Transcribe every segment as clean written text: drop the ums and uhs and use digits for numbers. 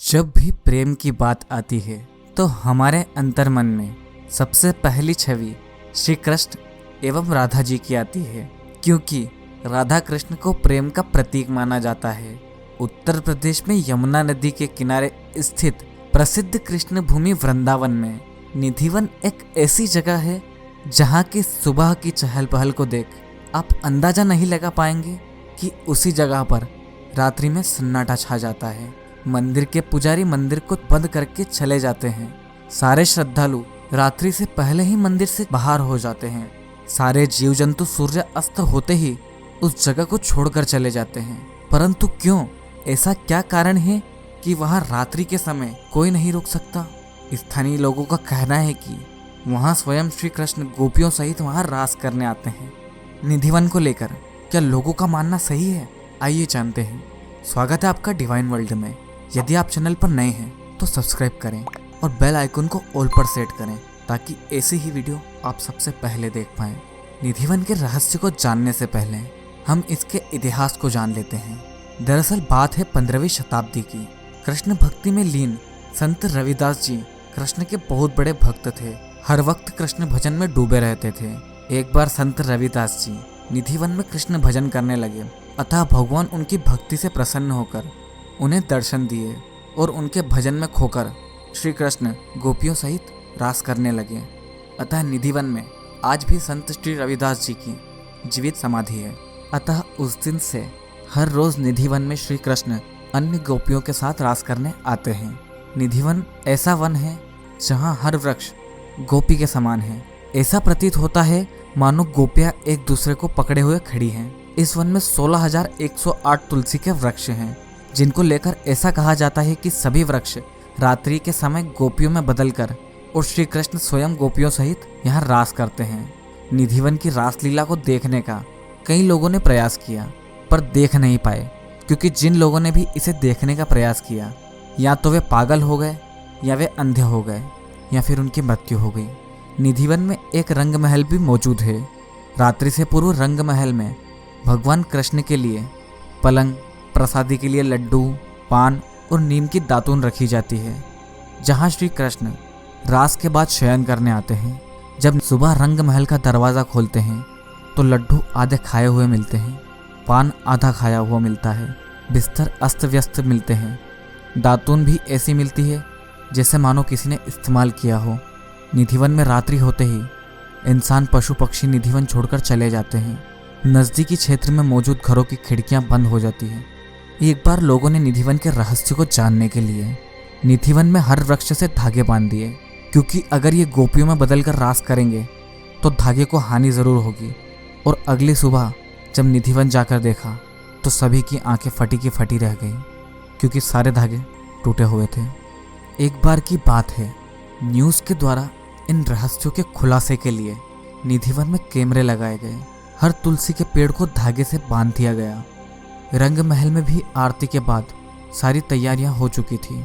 जब भी प्रेम की बात आती है तो हमारे अंतर्मन में सबसे पहली छवि श्री कृष्ण एवं राधा जी की आती है, क्योंकि राधा कृष्ण को प्रेम का प्रतीक माना जाता है। उत्तर प्रदेश में यमुना नदी के किनारे स्थित प्रसिद्ध कृष्ण भूमि वृंदावन में निधिवन एक ऐसी जगह है जहाँ की सुबह की चहल पहल को देख आप अंदाजा नहीं लगा पाएंगे कि उसी जगह पर रात्रि में सन्नाटा छा जाता है। मंदिर के पुजारी मंदिर को बंद करके चले जाते हैं। सारे श्रद्धालु रात्रि से पहले ही मंदिर से बाहर हो जाते हैं। सारे जीव जंतु सूर्य अस्त होते ही उस जगह को छोड़कर चले जाते हैं। परंतु क्यों, ऐसा क्या कारण है कि वहां रात्रि के समय कोई नहीं रुक सकता? स्थानीय लोगों का कहना है कि वहां स्वयं श्री कृष्ण गोपियों सहित वहां रास करने आते हैं। निधिवन को लेकर क्या लोगों का मानना सही है? आइए जानते हैं। स्वागत है आपका डिवाइन वर्ल्ड में। यदि आप चैनल पर नए हैं तो सब्सक्राइब करें और बेल आइकन को ऑल पर सेट करें ताकि ऐसी ही वीडियो आप सबसे पहले देख पाएं। निधिवन के रहस्य को जानने से पहले हम इसके इतिहास को जान लेते हैं। दरअसल बात है 15वीं शताब्दी की। कृष्ण भक्ति में लीन संत रविदास जी कृष्ण के बहुत बड़े भक्त थे। हर वक्त कृष्ण भजन में डूबे रहते थे। एक बार संत रविदास जी निधिवन में कृष्ण भजन करने लगे, अतः भगवान उनकी भक्ति से प्रसन्न होकर उन्हें दर्शन दिए और उनके भजन में खोकर श्री कृष्ण गोपियों सहित रास करने लगे। अतः निधिवन में आज भी संत श्री रविदास जी की जीवित समाधि है। अतः उस दिन से हर रोज निधिवन में श्री कृष्ण अन्य गोपियों के साथ रास करने आते हैं। निधिवन ऐसा वन है जहाँ हर वृक्ष गोपी के समान है। ऐसा प्रतीत होता है मानो गोपियाँ एक दूसरे को पकड़े हुए खड़ी हैं। इस वन में 16,108 तुलसी के वृक्ष हैं, जिनको लेकर ऐसा कहा जाता है कि सभी वृक्ष रात्रि के समय गोपियों में बदलकर और श्री कृष्ण स्वयं गोपियों सहित यहाँ रास करते हैं। निधिवन की रासलीला को देखने का कई लोगों ने प्रयास किया पर देख नहीं पाए, क्योंकि जिन लोगों ने भी इसे देखने का प्रयास किया या तो वे पागल हो गए या वे अंधे हो गए या फिर उनकी मृत्यु हो गई। निधिवन में एक रंग महल भी मौजूद है। रात्रि से पूर्व रंग महल में भगवान कृष्ण के लिए पलंग, प्रसादी के लिए लड्डू, पान और नीम की दातून रखी जाती है, जहां श्री कृष्ण रास के बाद शयन करने आते हैं। जब सुबह रंग महल का दरवाज़ा खोलते हैं तो लड्डू आधे खाए हुए मिलते हैं, पान आधा खाया हुआ मिलता है, बिस्तर अस्त व्यस्त मिलते हैं, दातून भी ऐसी मिलती है जैसे मानो किसी ने इस्तेमाल किया हो। निधिवन में रात्रि होते ही इंसान, पशु पक्षी निधिवन छोड़कर चले जाते हैं। नज़दीकी क्षेत्र में मौजूद घरों की खिड़कियां बंद हो जाती हैं। एक बार लोगों ने निधिवन के रहस्य को जानने के लिए निधिवन में हर वृक्ष से धागे बांध दिए, क्योंकि अगर ये गोपियों में बदलकर रास करेंगे तो धागे को हानि ज़रूर होगी। और अगली सुबह जब निधिवन जाकर देखा तो सभी की आंखें फटी की फटी रह गई, क्योंकि सारे धागे टूटे हुए थे। एक बार की बात है, न्यूज़ के द्वारा इन रहस्यों के खुलासे के लिए निधिवन में कैमरे लगाए गए। हर तुलसी के पेड़ को धागे से बांध दिया गया। रंग महल में भी आरती के बाद सारी तैयारियां हो चुकी थी।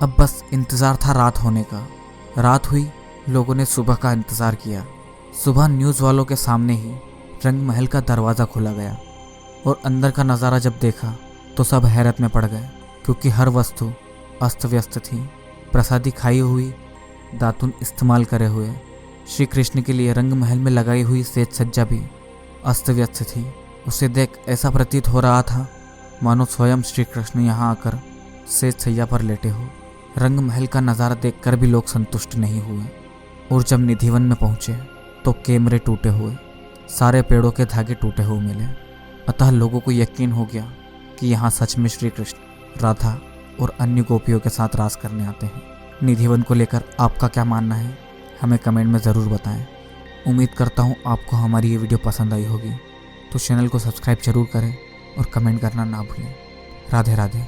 अब बस इंतज़ार था रात होने का। रात हुई, लोगों ने सुबह का इंतज़ार किया। सुबह न्यूज़ वालों के सामने ही रंग महल का दरवाज़ा खोला गया और अंदर का नज़ारा जब देखा तो सब हैरत में पड़ गए, क्योंकि हर वस्तु अस्त व्यस्त थी। प्रसादी खाई हुई, दातुन इस्तेमाल करे हुए, श्री कृष्ण के लिए रंग महल में लगाई हुई सेज सज्जा भी अस्त व्यस्त थी। उसे देख ऐसा प्रतीत हो रहा था मानो स्वयं श्री कृष्ण यहाँ आकर सेज सैया पर लेटे हो। रंग महल का नज़ारा देखकर भी लोग संतुष्ट नहीं हुए, और जब निधिवन में पहुँचे तो कैमरे टूटे हुए, सारे पेड़ों के धागे टूटे हुए मिले। अतः लोगों को यकीन हो गया कि यहाँ सच में श्री कृष्ण, राधा और अन्य गोपियों के साथ रास करने आते हैं। निधिवन को लेकर आपका क्या मानना है, हमें कमेंट में ज़रूर बताएं। उम्मीद करता हूँ आपको हमारी ये वीडियो पसंद आई होगी, तो चैनल को सब्सक्राइब जरूर करें और कमेंट करना ना भूलें। राधे राधे।